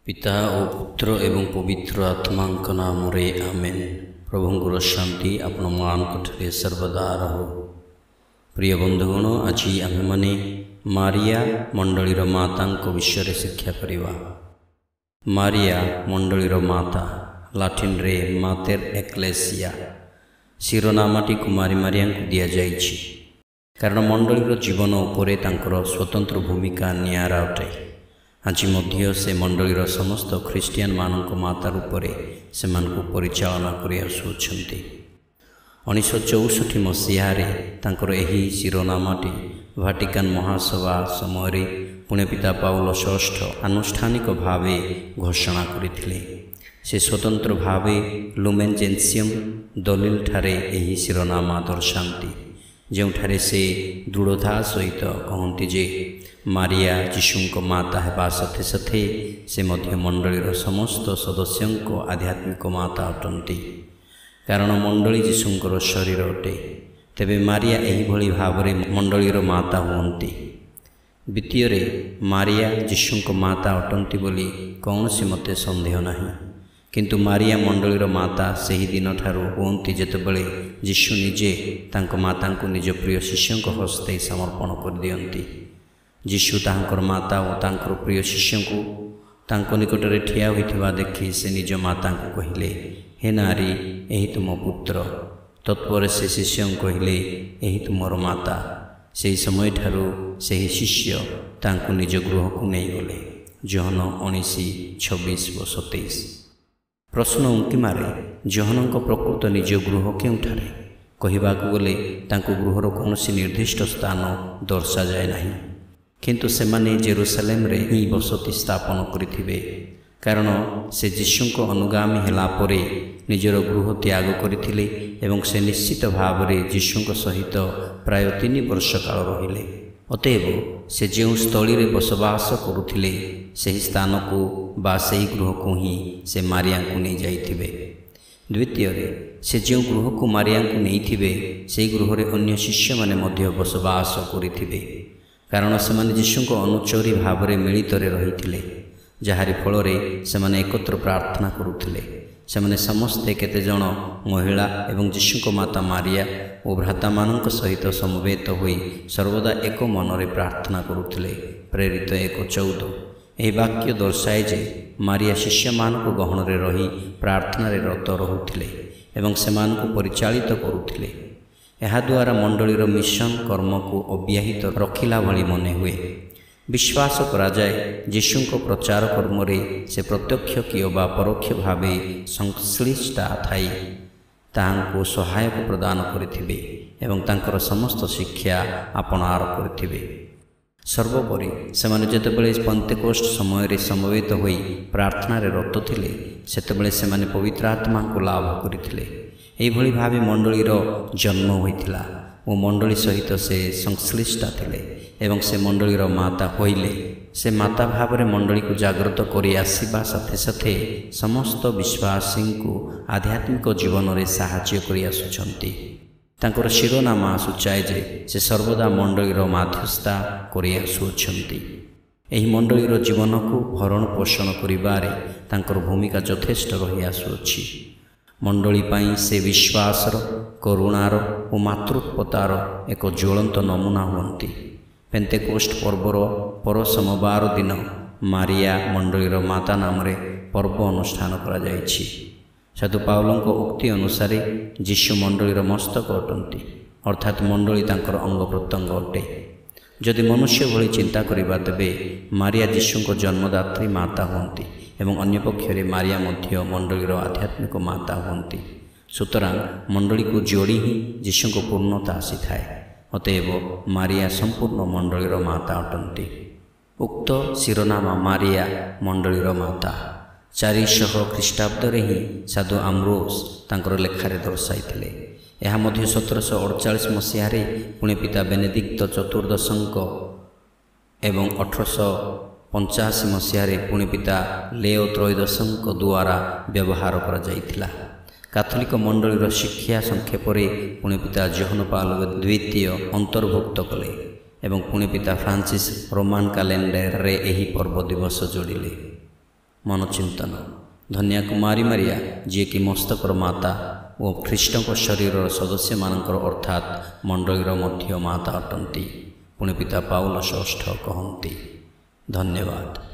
पिता और पुत्र एवं पवित्र आत्मांक नाम रे आमेन। प्रभुंर शांति आपण मानकठे सर्वदा रहो। प्रिय बंधुगण, आज आम मैंने मारिया मंडलीर माता विषय शिक्षा करवा। मारिया मंडलीर माता, लाटिन रे मातेर एक्लेसिया, शिरोनामाटी कुमारी मारिया को दि जाइछि, कारण मंडलीर जीवन उपरे तांकर स्वतंत्र भूमिका नियारा अटे। आज मध्य से मंडलीर समस्त ख्रीस्टियान मानक माता रूप से परिचालना कर आसुछन्ति। 1964 मसीहारे तांकर एही शिरोनामाटी वाटिकान महासभा समय पुणे पिता पाउल षष्ठ आनुष्ठानिक भावे घोषणा करथिले। से स्वतंत्र भावे लुमेन जेन्सियम दलिल ठारे एही शिरोनामा दर्शांती, जोठारे से दृढ़ता सहित कहती जे मारिया जीशुंक माता हेबा साथे साथे से मध्य मंडलीर समस्त सदस्यों आध्यात्मिक माता अटंती, कारण मंडली जीशुंकर शरीर अटे। तेबे मारिया एही भली भावरे मंडलीर माता हुअन्ति। द्वितीय मारिया जीशुंक माता अटंती बोली कौनसी मते संदेह नहीं, किंतु मारिया मंडलीर माता सही दिन ठारू हुअन्ति जेतेबेले जीशु निजे तांको माता को निज प्रिय शिष्यों हस्ते समर्पण कर दियंती। जीशु तांकर माता और तांकर प्रिय शिष्यों को तांको निकटरे ठिया होइथिबा देखि से निज माता को कहिले, हे नारी एही तुम पुत्र। तत्पर से शिष्यों कहिले, एही तुमर माता। से समय ठारू से शिष्य तांको निज गृह को नहीं गले। जोहन 19:26-27। प्रश्न उंकी मारे, जोहनक प्रकृत निज गृह केउठारे? कहिबाकु गले तांको गृहर कौनसी निर्दिष्ट स्थान दर्शा जाए नहीं, किंतु सेमाने जेरुसालेम रे ही बसति स्थापन करिथिबे, कारण से जीशुंक अनुगामी हेला परे निजर गृह त्याग करिथिले एवं से निश्चित भाव रे जीशुंक सहित प्राय 3 वर्ष काल रहिले। अतएव से जो स्थली रे बसवास करुथिले सही स्थान को बा सही गृह को ही से मारिया को नहीं जाइथिबे। द्वितीय से जो गृह को मारिया को नहीं थिबे से गृह रे अन्य शिष्य माने मध्य बसवास करिथिबे, कारण से जीशुंक अनुचरी भाव में मिलित रही, जहारी फल से एकत्र प्रार्थना करुथिले। सेमाने समस्ते केते जन महिला एवं जीशुंक माता मारिया और भ्राता मानक सहित समवेत होई सर्वदा एक मनरे प्रार्थना करुथिले। प्रेरित 1:14। यह वाक्य दर्शाए जे मारिया शिष्य मानक गहन रे रही प्रार्थना रे रत रहुथिले एवं सेमानकु परिचालित करुथिले। यह द्वारा मंडलीर मिशन कर्म को अव्याहित रखिला भली मने हुए। विश्वास करा जाए जीशुंक प्रचार कर्म रे से प्रत्यक्ष कि बा परोक्ष भावे संश्लिष्टा थाई तांको सहायक प्रदान करिथिबे एवं तांकर समस्त शिक्षा आपणार करिथिबे। सर्वोपरि सेमाने जेतेबेले पेंतेकोस्ट समय रे समवेत होई प्रार्थना रे रत थिले, सेतेबेले सेमाने पवित्र आत्मा को लाभ करिथिले। एभली भावे मंडलीर जन्म होइथिला और मंडली सहित से संश्लिष्टा थिले एवं से मंडलीर माता होइले। से माता भाव में मंडली को जागृत करी आसिबा साथे साथे समस्त विश्वासी को आध्यात्मिक जीवन में साहाय्य करी आसुछन्ति। तांकर शिरोनामा सूचाए जे से सर्वदा मंडलीर माध्यस्था करी आसुछन्ति। एही मंडलीर जीवन को भरण पोषण करिबारे तांकर भूमिका यथेष्ट रही आसुछि। मंडली पाई से विश्वासर, करुणार और मातृत्वतार एक ज्वलंत नमूना हुअन्ति। पेंतेकोस्ट पर्वर पर सोमवार दिन मारिया मंडलीर माता नाम रे पर्व अनुष्ठान करा जायछि। साधु पाउलंक उक्ति अनुसार जीशु मंडलीर मस्तक अटंती, अर्थात मंडली तांकर अंग प्रत्यंग अटे। जदि मनुष्य भली चिंता करिबा तेबे मारिया जीशुंक जन्मदात्री माता हुअन्ति एवं अन्य पक्षरे मारिया मध्य मंडलीर आध्यात्मिक माता हुअन्ति। सुतरां मंडली को जोड़ी ही जीशुंक पूर्णता आसी थाए। अतएव मारिया संपूर्ण मंडलीर माता अटंती। उक्त शिरोनामा मारिया मंडलीर माता 400 ख्रीष्टाब्द ही साधु आम्ब्रोस तांकर लेखारे दर्शाइथिले। यह मध्य 1748 मसीहारे पुणे पिता बेनेडिक्ट चतुर्दशंक एवं 1885 मसीहारे पुणे पिता लेओ त्रयोदशंक द्वारा व्यवहार करा जाइथिला। कैथोलिक मंडलीर शिक्षा संक्षेप पुणे पिता जोहन पाल द्वितीय अंतर्भुक्त कले एवं पुणे पिता फ्रांसिस रोमान कैलेंडर रे एही पर्व दिवस जोड़िले। मनचिंतन धन्या कुमारी मारिया जी कि मस्तकर माता और ख्रीष्ट शरीर सदस्य मानकर अर्थात मंडलीर मध्य माता अटंती पुण्य पिता पाउल षष्ठ कहती। धन्यवाद।